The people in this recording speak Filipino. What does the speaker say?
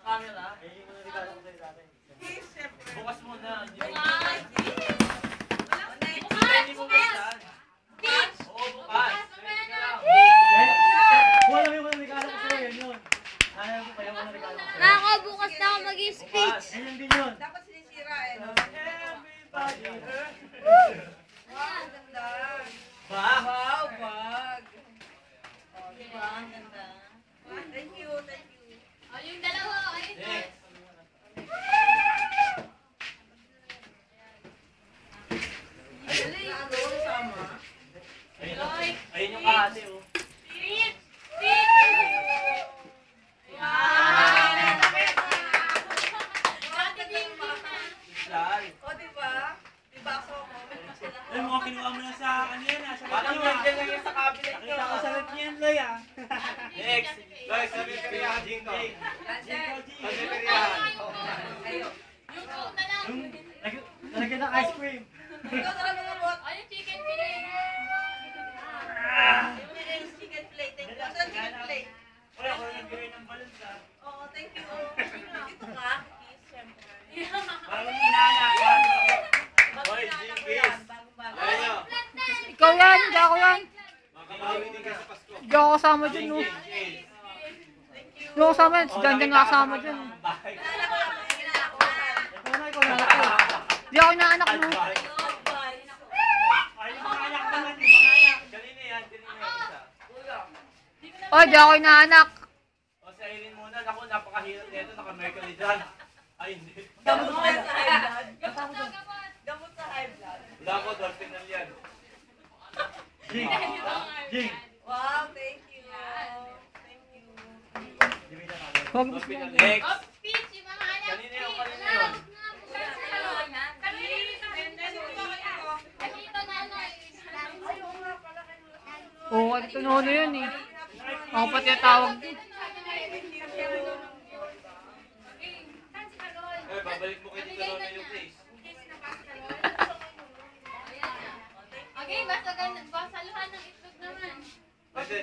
camera. Eh, yung mga regalo ko sa'yo dati. Bukas muna. Bukas! Hindi mo bukasan. Speech! Oo, bukas. Kuha lang yung mga regalo ko sa'yo, yun. Ayaw ko pa yung mga regalo ko sa'yo. Nako, bukas na ako mag-speech. Ayun din yun. Dapat sinisira eh, no? Everybody. Wow, ang ganda. Ba? Wow, bag. Oh, Diba? Ang ganda. Thank you, thank you. Oh, yung dalawa. Ayun. Next. Ano, sama? Ayun yung kahati, oh. Speech! Speech! Wow! Dati din Lal. O, diba? Diba ako? Meron sila. Ay, mukhang kinuha mo na sa ano yan, sa Parang nandiyan lang yung sa cabinet nyo. Nakita ko sa rep niyan, Loy, ah. Next. Loy, sabi ka rin ako, Jinko. Nandiyan. Sabi ka rin ako. Ayo. Yung coke na lang. Nalagyan ng ice cream. Ikaw na lang mga bot. Ay, yung chicken fillet. Yung chicken plate. Thank you. Saan chicken plate? Wala ko nagbigay ng balance, ah. Oo, thank you. Ito nga. Kiss, syempre. Parang inaanak ko. Hoy, Bagong Jinkies. Bagong-bago. Ayun. Ikaw yan, hindi ako yan. Makamawin din ka sa Pasko. Hindi ako kasama dyan, no. Jinkies. Hindi ako kasama yan. Si Janjan nga kasama dyan. Bahay. Inaanak ko lang. Inaanak ko lang. Ikaw na, ikaw na. Hindi ako inaanak, no. Ayun, bye. Ay, yung mga anak naman, yung mga anak. Kanina yan, kanina yung isa. Kuya. Oh, hindi ako inaanak. O si Aileen muna, naku, napakahirap nito, naka-Mercury dyan. Ay, hindi. Gamot sa high blood. Gamot na gamot. Gamot sa high blood. Wala ko, dolphinal yan. Jing, Jing. Wow, thank you. Thank you. Huwag mo Dolphinal. sila. Next. Oh, speech. Yung mga anak. Kanina yung Speech. kanina yun. Oo, at tunono yun, eh. Ako pati natawag din. Eh, babalik mo kay Tito Ronald yung place. Okay, basta saluhan ng itlog naman. Pwede,